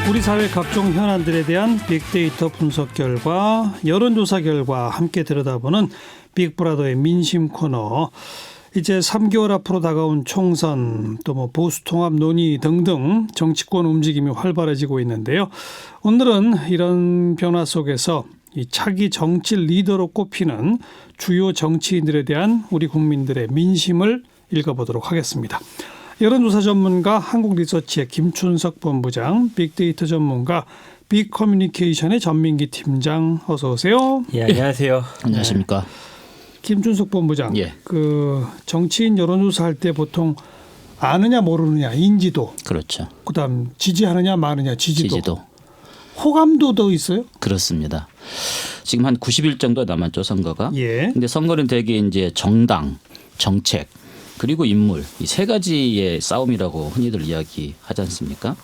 우리 사회 각종 현안들에 대한 빅데이터 분석 결과, 여론조사 결과 함께 들여다보는 빅브라더의 민심 코너. 이제 3개월 앞으로 다가온 총선, 또 보수 통합 논의 등등 정치권 움직임이 활발해지고 있는데요. 오늘은 이런 변화 속에서 이 차기 정치 리더로 꼽히는 주요 정치인들에 대한 우리 국민들의 민심을 읽어보도록 하겠습니다. 여론조사 전문가 한국리서치의 김춘석 본부장, 빅데이터 전문가 빅커뮤니케이션의 전민기 팀장, 어서 오세요. 예, 안녕하세요. 안녕하십니까. 김춘석 본부장, 예. 그 정치인 여론조사 할 때 보통 아느냐 모르느냐 인지도, 그렇죠. 그다음 지지하느냐 마느냐 지지도, 호감도도 있어요? 그렇습니다. 지금 한 90일 정도 남았죠, 선거가. 예. 근데 선거는 대개 이제 정당, 정책, 그리고 인물 이 세 가지의 싸움이라고 흔히들 이야기하지 않습니까?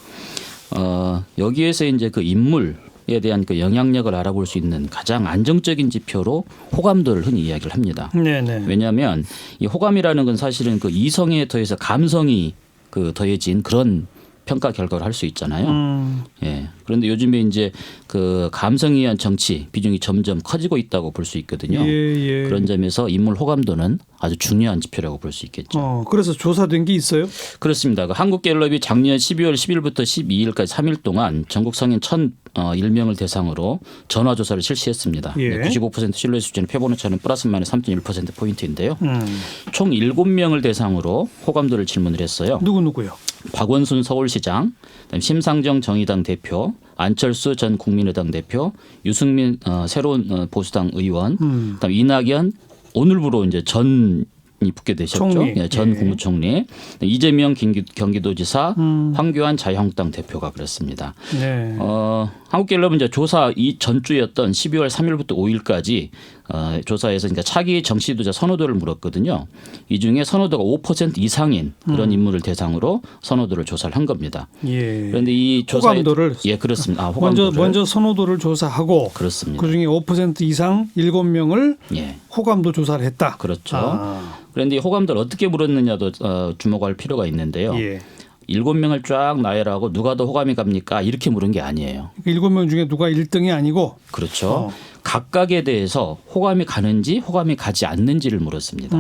여기에서 이제 그 인물에 대한 그 영향력을 알아볼 수 있는 가장 안정적인 지표로 호감도를 흔히 이야기를 합니다. 네네. 왜냐하면 이 호감이라는 건 사실은 그 이성에 더해서 감성이 그 더해진 그런 평가 결과를 할 수 있잖아요. 예. 그런데 요즘에 이제 그 감성에 의한 정치 비중이 점점 커지고 있다고 볼 수 있거든요. 예. 그런 점에서 인물 호감도는 아주 중요한 지표라고 볼 수 있겠죠. 그래서 조사된 게 있어요? 그렇습니다. 그 한국갤럽이 작년 12월 10일부터 12일까지 3일 동안 전국 성인 1,001명을 대상으로 전화조사를 실시했습니다. 예. 95% 신뢰 수준의 표본오차는 플러스 마이너스 3.1%포인트인데요. 총 7명을 대상으로 호감도를 질문을 했어요. 누구요? 박원순 서울시장, 그다음 심상정 정의당 대표, 안철수 전 국민의당 대표, 유승민 새로운 보수당 의원, 그다음 이낙연 오늘부로 이제 전이 붙게 되셨죠. 총리. 예, 전 예. 국무총리, 이재명 경기도지사, 황교안 자유한국당 대표가 그랬습니다. 네. 한국갤럽은 이제 조사 이 전주였던 12월 3일부터 5일까지 조사에서 그러니까 차기 정치지도자 선호도를 물었거든요. 이 중에 선호도가 5% 이상인 그런 인물을 대상으로 선호도를 조사를 한 겁니다. 예. 그런데 이 조사에 호감도를 예 그렇습니다. 호감도를 먼저 선호도를 조사하고 그렇습니다. 그중에 5% 이상 7명을 예. 호감도 조사를 했다. 그렇죠. 그런데 이 호감도를 어떻게 물었느냐도 주목할 필요가 있는데요. 예. 7명을 쫙 나열하고 누가 더 호감이 갑니까? 이렇게 물은 게 아니에요. 7명 중에 누가 1등이 아니고 그렇죠. 각각에 대해서 호감이 가는지 호감이 가지 않는지를 물었습니다.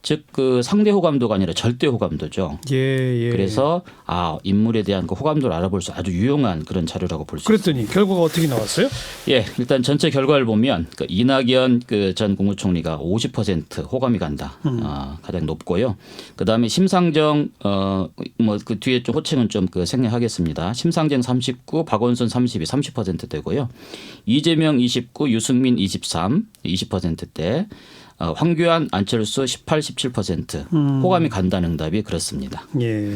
즉 그 상대 호감도가 아니라 절대 호감도죠. 예. 그래서 인물에 대한 그 호감도를 알아볼 수 아주 유용한 그런 자료라고 볼 수 그랬더니 결과가 어떻게 나왔어요? 예, 일단 전체 결과를 보면 그 이낙연 그 전 국무총리가 50% 호감이 간다. 가장 높고요. 그다음에 심상정 그 뒤에 좀 호칭은 좀 그 생략하겠습니다. 심상정 39, 박원순 32, 30%대고요. 이재명 29, 유승민 23, 20%대. 황교안, 안철수 18, 17% 호감이 간다는 응답이 그렇습니다. 예.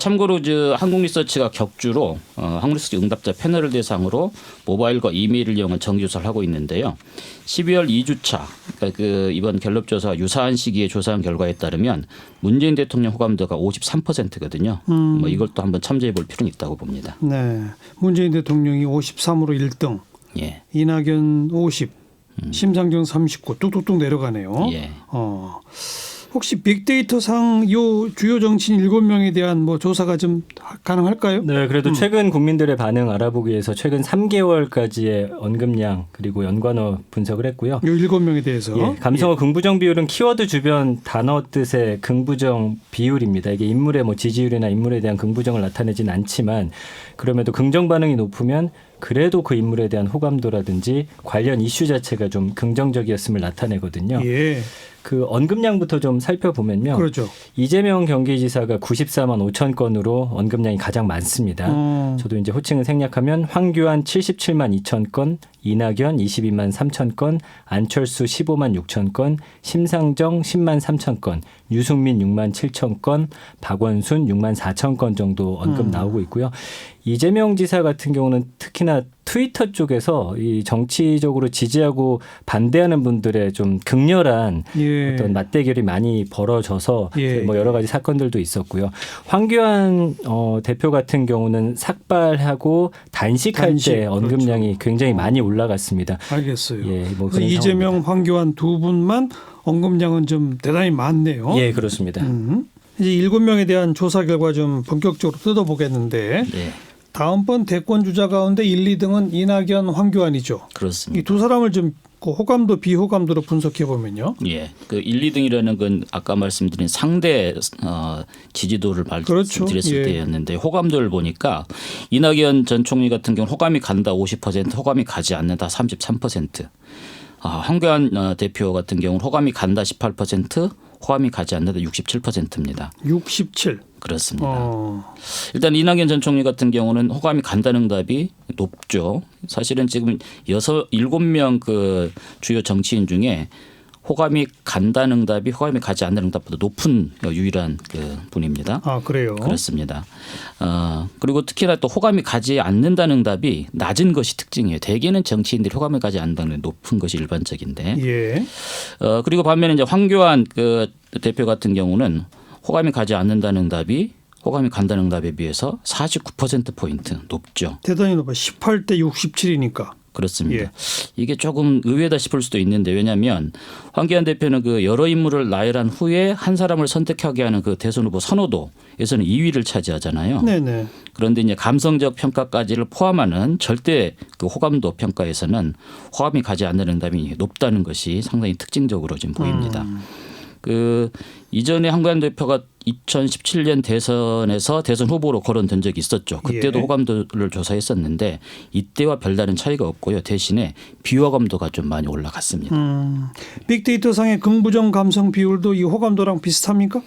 참고로 한국리서치가 격주로 한국리서치 응답자 패널을 대상으로 모바일과 이메일을 이용한 정기조사를 하고 있는데요. 12월 2주차 그러니까 그 이번 갤럽 조사와 유사한 시기에 조사한 결과에 따르면 문재인 대통령 호감도가 53%거든요. 이걸 또 한번 참조해 볼 필요는 있다고 봅니다. 네. 문재인 대통령이 53으로 1등. 예. 이낙연 50. 심상정 39 뚝뚝뚝 내려가네요. 예. 혹시 빅데이터상 요 주요 정치인 7명에 대한 조사가 좀 가능할까요? 네, 그래도 최근 국민들의 반응 알아보기 위해서 최근 3개월까지의 언급량 그리고 연관어 분석을 했고요. 요 7명에 대해서. 예, 감성어 긍부정 비율은 키워드 주변 단어 뜻의 긍부정 비율입니다. 이게 인물의 지지율이나 인물에 대한 긍부정을 나타내진 않지만 그럼에도 긍정 반응이 높으면 그래도 그 인물에 대한 호감도라든지 관련 이슈 자체가 좀 긍정적이었음을 나타내거든요. 예. 그 언급량부터 좀 살펴보면요. 그렇죠. 이재명 경기지사가 94만 5천 건으로 언급량이 가장 많습니다. 저도 이제 호칭을 생략하면 황교안 77만 2천 건, 이낙연 22만 3천 건, 안철수 15만 6천 건, 심상정 10만 3천 건, 유승민 6만 7천 건, 박원순 6만 4천 건 정도 언급 나오고 있고요. 이재명 지사 같은 경우는 특히나 트위터 쪽에서 이 정치적으로 지지하고 반대하는 분들의 좀 극렬한 어떤 맞대결이 많이 벌어져서 여러 가지 사건들도 있었고요. 황교안 대표 같은 경우는 삭발하고 단식할 때 언급량이 굉장히 많이 올라갔습니다. 알겠어요. 예, 그래서 이재명, 황교안 두 분만 언급량은 좀 대단히 많네요. 예, 그렇습니다. 이제 7명에 대한 조사 결과 좀 본격적으로 뜯어보겠는데 예. 다음번 대권 주자 가운데 1, 2등은 이낙연, 황교안이죠. 그렇습니다. 이 두 사람을 좀 그 호감도 비호감도로 분석해 보면요. 예, 그 1, 2등이라는 건 아까 말씀드린 상대 지지도를 그렇죠. 말씀드렸을 예. 때였는데 호감도를 보니까 이낙연 전 총리 같은 경우는 호감이 간다 50%, 호감이 가지 않는다 33%. 황교안 대표 같은 경우는 호감이 간다 18%, 호감이 가지 않는다 67%입니다. 67. 그렇습니다. 일단 이낙연 전 총리 같은 경우는 호감이 간다는 응답이 높죠. 사실은 지금 7명 그 주요 정치인 중에 호감이 간다는 응답이 호감이 가지 않는 응답보다 높은 유일한 그 분입니다. 아, 그래요? 그렇습니다. 그리고 특히나 또 호감이 가지 않는다는 응답이 낮은 것이 특징이에요. 대개는 정치인들이 호감이 가지 않는다는 높은 것이 일반적인데. 예. 그리고 반면에 이제 황교안 그 대표 같은 경우는 호감이 가지 않는다는 응답이 호감이 간다는 응답에 비해서 49%포인트 높죠. 대단히 높아. 18대 67이니까. 그렇습니다. 예. 이게 조금 의외다 싶을 수도 있는데 왜냐하면 황교안 대표는 그 여러 인물을 나열한 후에 한 사람을 선택하게 하는 그 대선 후보 선호도에서는 2위를 차지하잖아요. 네네. 그런데 이제 감성적 평가까지를 포함하는 절대 그 호감도 평가에서는 호감이 가지 않는 응답이 높다는 것이 상당히 특징적으로 지금 보입니다. 그 이전에 황교안 대표가 2017년 대선에서 대선 후보로 거론된 적이 있었죠. 그때도 예. 호감도를 조사했었는데 이때와 별다른 차이가 없고요. 대신에 비호감도가 좀 많이 올라갔습니다. 빅데이터상의 긍부정 감성 비율도 이 호감도랑 비슷합니까?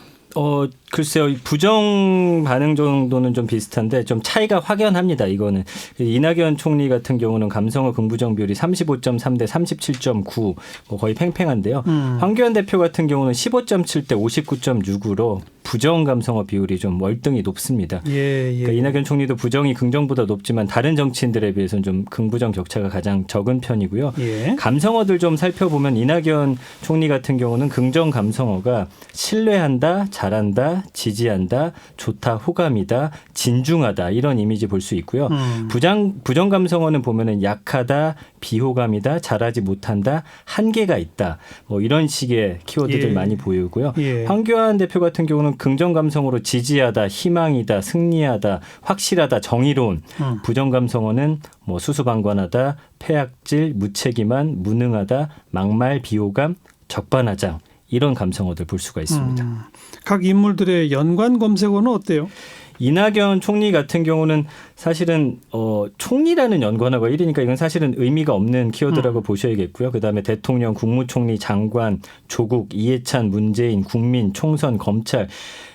글쎄요. 부정 반응 정도는 좀 비슷한데 좀 차이가 확연합니다. 이거는 이낙연 총리 같은 경우는 감성어 긍부정 비율이 35.3 대 37.9 뭐 거의 팽팽한데요. 황교안 대표 같은 경우는 15.7 대 59.6으로 부정 감성어 비율이 좀 월등히 높습니다. 예. 그러니까 이낙연 총리도 부정이 긍정보다 높지만 다른 정치인들에 비해서는 좀 긍부정 격차가 가장 적은 편이고요. 예. 감성어들 좀 살펴보면 이낙연 총리 같은 경우는 긍정 감성어가 신뢰한다, 잘한다, 지지한다, 좋다, 호감이다, 진중하다 이런 이미지 볼 수 있고요. 부정 감성어는 보면은 약하다, 비호감이다, 잘하지 못한다, 한계가 있다. 뭐 이런 식의 키워드들 예. 많이 보이고요. 예. 황교안 대표 같은 경우는 긍정 감성어로 지지하다, 희망이다, 승리하다, 확실하다, 정의로운. 부정 감성어는 뭐 수수방관하다, 폐악질, 무책임한, 무능하다, 막말, 비호감, 적반하장. 이런 감성어들 볼 수가 있습니다. 각 인물들의 연관 검색어는 어때요? 이낙연 총리 같은 경우는 사실은 총리라는 연관어가 1위니까 이건 사실은 의미가 없는 키워드라고 보셔야겠고요. 그다음에 대통령, 국무총리, 장관, 조국, 이해찬, 문재인, 국민, 총선, 검찰.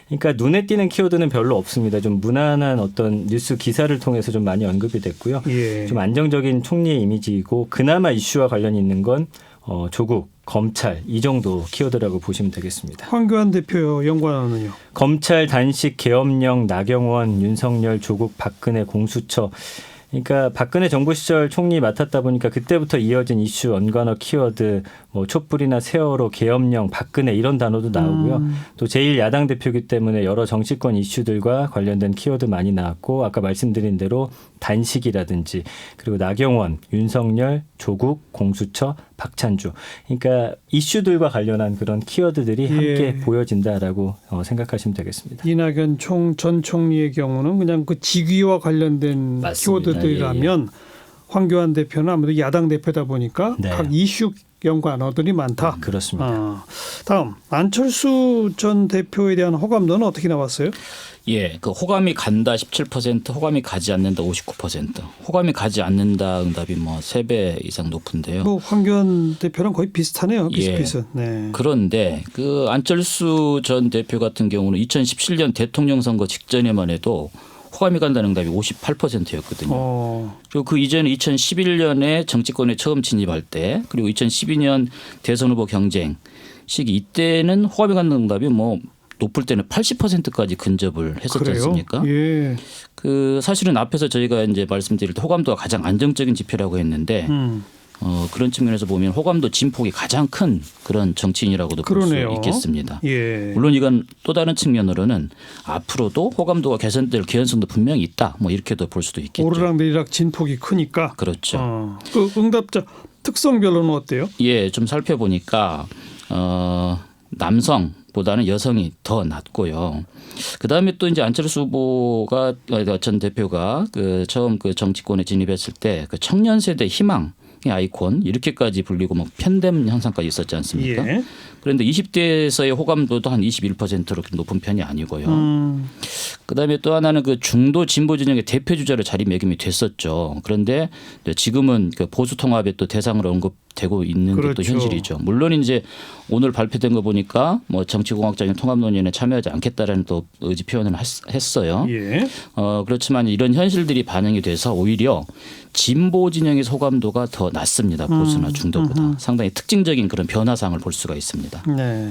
그러니까 눈에 띄는 키워드는 별로 없습니다. 좀 무난한 어떤 뉴스 기사를 통해서 좀 많이 언급이 됐고요. 예. 좀 안정적인 총리의 이미지이고 그나마 이슈와 관련이 있는 건 조국, 검찰 이 정도 키워드라고 보시면 되겠습니다. 황교안 대표 연관어는요? 검찰 단식 계엄령 나경원 윤석열 조국 박근혜 공수처 그러니까 박근혜 정부 시절 총리 맡았다 보니까 그때부터 이어진 이슈 연관어 키워드 뭐 촛불이나 세월호 계엄령 박근혜 이런 단어도 나오고요. 또 제1야당 대표이기 때문에 여러 정치권 이슈들과 관련된 키워드 많이 나왔고 아까 말씀드린 대로 단식이라든지 그리고 나경원, 윤석열, 조국, 공수처, 박찬주. 그러니까 이슈들과 관련한 그런 키워드들이 함께 보여진다라고 생각하시면 되겠습니다. 이낙연 전 총리의 경우는 그냥 그 직위와 관련된 맞습니다. 키워드들이라면 황교안 대표는 아무래도 야당 대표다 보니까 네. 각 이슈 연관어들이 많다. 그렇습니다. 다음 안철수 전 대표에 대한 호감도는 어떻게 나왔어요? 예, 그 호감이 간다 17%, 호감이 가지 않는다 59%. 호감이 가지 않는다 응답이 뭐 3배 이상 높은데요. 뭐 황교안 대표랑 거의 비슷하네요. 비슷비슷. 네. 그런데 그 안철수 전 대표 같은 경우는 2017년 대통령 선거 직전에만 해도 호감이 간다는 응답이 58%였거든요. 그리고 그 이전에 2011년에 정치권에 처음 진입할 때 그리고 2012년 대선 후보 경쟁 시기 이때는 호감이 간다는 응답이 뭐 높을 때는 80%까지 근접을 했었지 그래요? 않습니까? 예. 그 사실은 앞에서 저희가 이제 말씀드릴 때 호감도가 가장 안정적인 지표라고 했는데 그런 측면에서 보면 호감도 진폭이 가장 큰 그런 정치인이라고도 볼 수 있겠습니다. 예. 물론 이건 또 다른 측면으로는 앞으로도 호감도가 개선될 개연성도 분명히 있다. 뭐 이렇게도 볼 수도 있겠죠. 오르락내리락 진폭이 크니까. 그렇죠. 그 응답자 특성별로는 어때요? 예, 좀 살펴보니까 남성 보다는 여성이 더 낮고요. 그 다음에 또 이제 안철수 후보가 전 대표가 그 처음 그 정치권에 진입했을 때 그 청년 세대 희망 아이콘 이렇게까지 불리고 뭐 편됨 현상까지 있었지 않습니까? 예. 그런데 20대에서의 호감도도 한 21%로 높은 편이 아니고요. 그다음에 또 하나는 그 중도 진보 진영의 대표 주자로 자리매김이 됐었죠. 그런데 지금은 그 보수 통합의 또 대상으로 언급되고 있는 게 또 그렇죠. 현실이죠. 물론 이제 오늘 발표된 거 보니까 뭐 정치공학적인 통합 논의에 참여하지 않겠다라는 또 의지 표현을 했어요. 예. 그렇지만 이런 현실들이 반영이 돼서 오히려 진보 진영의 호감도가 더 낮습니다. 보수나 중도보다. 상당히 특징적인 그런 변화상을 볼 수가 있습니다. 네.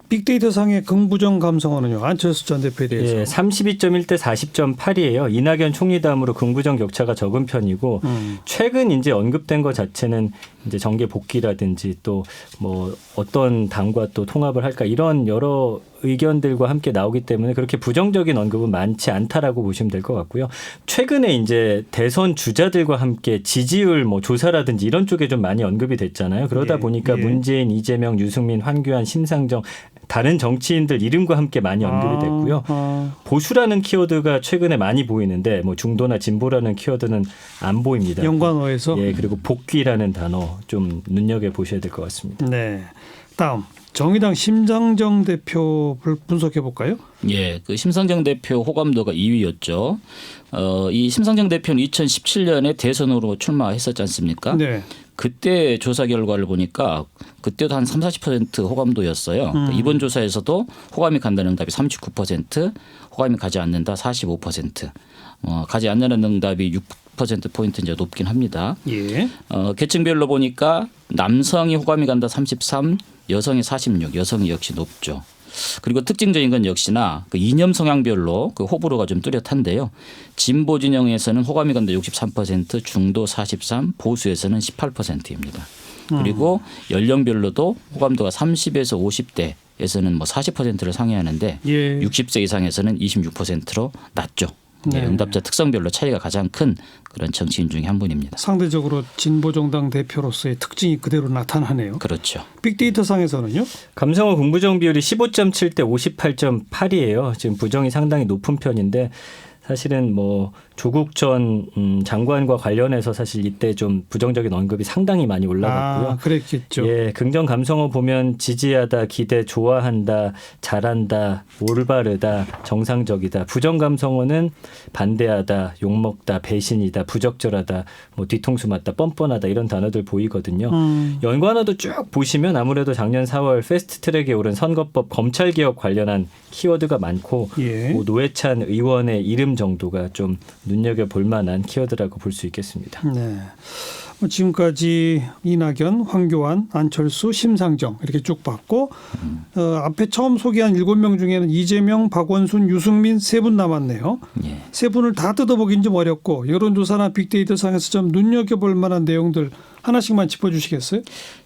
빅데이터 상의 긍부정 감성어는요. 안철수 전 대표에 대해서. 예, 32.1대 40.8이에요. 이낙연 총리 다음으로 긍부정 격차가 적은 편이고 최근 이제 언급된 것 자체는 이제 정계 복귀라든지 또 뭐 어떤 당과 또 통합을 할까 이런 여러 의견들과 함께 나오기 때문에 그렇게 부정적인 언급은 많지 않다라고 보시면 될 것 같고요. 최근에 이제 대선 주자들과 함께 지지율 뭐 조사라든지 이런 쪽에 좀 많이 언급이 됐잖아요. 그러다 예, 보니까 예. 문재인, 이재명, 유승민, 황교안, 심상정 다른 정치인들 이름과 함께 많이 언급이 됐고요. 보수라는 키워드가 최근에 많이 보이는데 뭐 중도나 진보라는 키워드는 안 보입니다. 연관어에서. 예, 그리고 복귀라는 단어 좀 눈여겨 보셔야 될 것 같습니다. 네. 다음 정의당 심상정 대표를 분석해 볼까요? 예, 그 심상정 대표 호감도가 2위였죠. 이 심상정 대표는 2017년에 대선으로 출마했었지 않습니까? 네. 그때 조사 결과를 보니까 그때도 한 30-40% 호감도였어요. 그러니까 이번 조사에서도 호감이 간다는 응답이 39%, 호감이 가지 않는다 45%, 가지 않는 응답이 6%포인트 이제 높긴 합니다. 예. 계층별로 보니까 남성이 호감이 간다 33, 여성이 46, 여성이 역시 높죠. 그리고 특징적인 건 역시나 그 이념 성향별로 그 호불호가 좀 뚜렷한데요. 진보 진영에서는 호감이 간다 63%, 중도 43, 보수에서는 18%입니다. 그리고 연령별로도 호감도가 30에서 50대에서는 뭐 40%를 상회하는데 예. 60세 이상에서는 26%로 낮죠. 네. 응답자 특성별로 차이가 가장 큰 그런 정치인 중에 한 분입니다. 상대적으로 진보정당 대표로서의 특징이 그대로 나타나네요. 그렇죠. 빅데이터 상에서는요. 감성어 긍부정 비율이 15.7대 58.8이에요. 지금 부정이 상당히 높은 편인데 사실은 뭐 조국 전 장관과 관련해서 사실 이때 좀 부정적인 언급이 상당히 많이 올라갔고요. 그랬겠죠. 예, 긍정 감성어 보면 지지하다, 기대, 좋아한다, 잘한다, 올바르다, 정상적이다. 부정 감성어는 반대하다, 욕먹다, 배신이다, 부적절하다, 뭐 뒤통수 맞다, 뻔뻔하다 이런 단어들 보이거든요. 연관어도 쭉 보시면 아무래도 작년 4월 패스트트랙에 오른 선거법 검찰개혁 관련한 키워드가 많고 예. 뭐 노회찬 의원의 이름 정도가 좀 눈여겨볼 만한 키워드라고 볼 수 있겠습니다. 네. 지금까지 이낙연, 황교안, 안철수, 심상정 이렇게 쭉 봤고 앞에 처음 소개한 7명 중에는 이재명, 박원순, 유승민 세 분 남았네요. 예. 세 분을 다 뜯어보긴 좀 어렵고 여론조사나 빅데이터 상에서 좀 눈여겨볼 만한 내용들 하나씩만 짚어주시겠어요?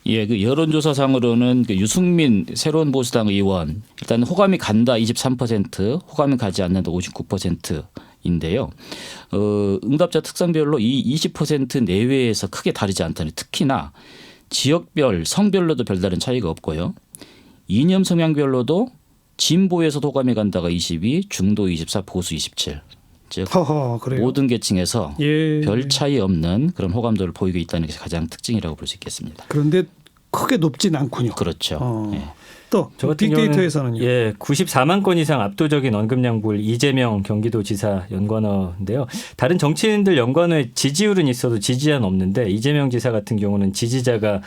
예, 그 여론조사상으로는 그 유승민 새로운 보수당 의원 일단 호감이 간다 23%, 호감이 가지 않는다 59%인데요. 응답자 특성별로 이 20% 내외에서 크게 다르지 않다는 특히나 지역별, 성별로도 별다른 차이가 없고요. 이념 성향별로도 진보에서도 호감이 간다가 22, 중도 24, 보수 27. 즉 그래요. 모든 계층에서 예. 별 차이 없는 그런 호감도를 보이고 있다는 게 가장 특징이라고 볼 수 있겠습니다. 그런데 크게 높진 않군요. 그렇죠. 예. 또 저 같은 빅데이터에서는요. 경우는 예, 94만 건 이상 압도적인 언급량 볼 이재명 경기도지사 연관어인데요. 다른 정치인들 연관어에 지지율은 있어도 지지자는 없는데 이재명 지사 같은 경우는 지지자가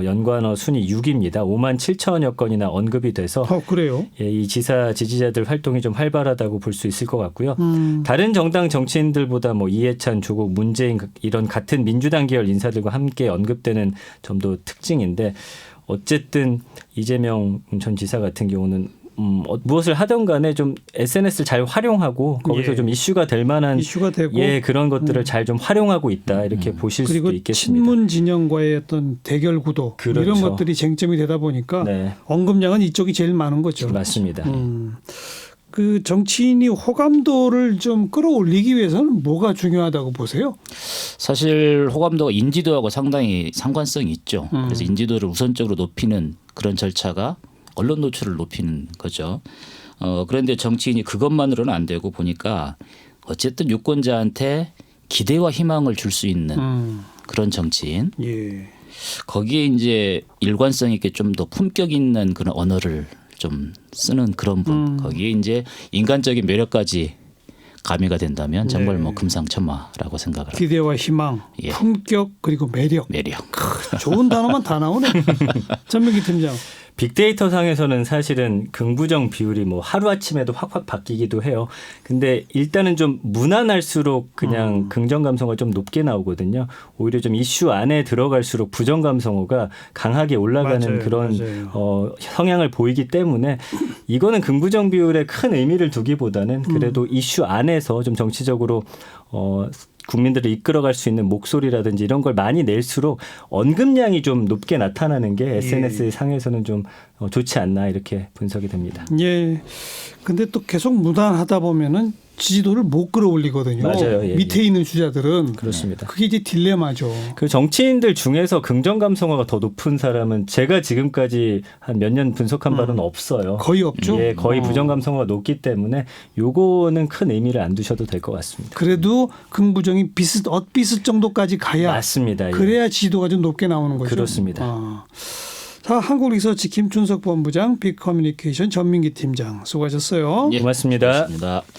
연관어 순위 6입니다. 5만 7천여 건이나 언급이 돼서 그래요. 예, 이 지사 지지자들 활동이 좀 활발하다고 볼 수 있을 것 같고요. 다른 정당 정치인들보다 뭐 이해찬, 조국, 문재인 이런 같은 민주당 계열 인사들과 함께 언급되는 점도 특징인데 어쨌든 이재명 전 지사 같은 경우는 무엇을 하든 간에 좀 SNS를 잘 활용하고 거기서 예. 좀 이슈가 될 만한 이슈가 되고 예, 그런 것들을 잘 좀 활용하고 있다 이렇게 보실 그리고 수도 있겠습니다. 친문 진영과의 어떤 대결 구도 그렇죠. 이런 것들이 쟁점이 되다 보니까 네, 언급량은 이쪽이 제일 많은 거죠. 맞습니다. 그 정치인이 호감도를 좀 끌어올리기 위해서는 뭐가 중요하다고 보세요? 사실 호감도가 인지도하고 상당히 상관성이 있죠. 그래서 인지도를 우선적으로 높이는 그런 절차가 언론 노출을 높이는 거죠. 그런데 정치인이 그것만으로는 안 되고 보니까 어쨌든 유권자한테 기대와 희망을 줄 수 있는 그런 정치인. 예. 거기에 이제 일관성 있게 좀 더 품격 있는 그런 언어를 좀 쓰는 그런 분. 거기에 이제 인간적인 매력까지 가미가 된다면 정말 네. 뭐 금상첨화라고 생각을 합니다. 기대와 희망, 예. 품격 그리고 매력. 매력. 좋은 단어만 다 나오네. 전민기 팀장. 빅데이터 상에서는 사실은 긍부정 비율이 뭐 하루아침에도 확확 바뀌기도 해요. 근데 일단은 좀 무난할수록 그냥 긍정 감성어가 좀 높게 나오거든요. 오히려 좀 이슈 안에 들어갈수록 부정 감성어가 강하게 올라가는 맞아요, 그런 맞아요. 성향을 보이기 때문에 이거는 긍부정 비율에 큰 의미를 두기보다는 그래도 이슈 안에서 좀 정치적으로 국민들을 이끌어갈 수 있는 목소리라든지 이런 걸 많이 낼수록 언급량이 좀 높게 나타나는 게 SNS 상에서는 좀 좋지 않나 이렇게 분석이 됩니다. 예. 근데 또 계속 무난하다 보면은 지지도를 못 끌어올리거든요. 맞아요. 예, 밑에 있는 주자들은. 그렇습니다. 그게 이제 딜레마죠. 그 정치인들 중에서 긍정 감성어가 더 높은 사람은 제가 지금까지 한 몇 년 분석한 바는 없어요. 거의 없죠. 예, 거의 부정 감성어가 높기 때문에 요거는 큰 의미를 안 두셔도 될 것 같습니다. 그래도 긍부정이 엇비슷 정도까지 가야 맞습니다. 예. 그래야 지지도가 좀 높게 나오는 거죠. 그렇습니다. 자, 한국리서치 김준석 본부장, 빅커뮤니케이션 전민기 팀장 수고하셨어요. 예, 고맙습니다. 고맙습니다.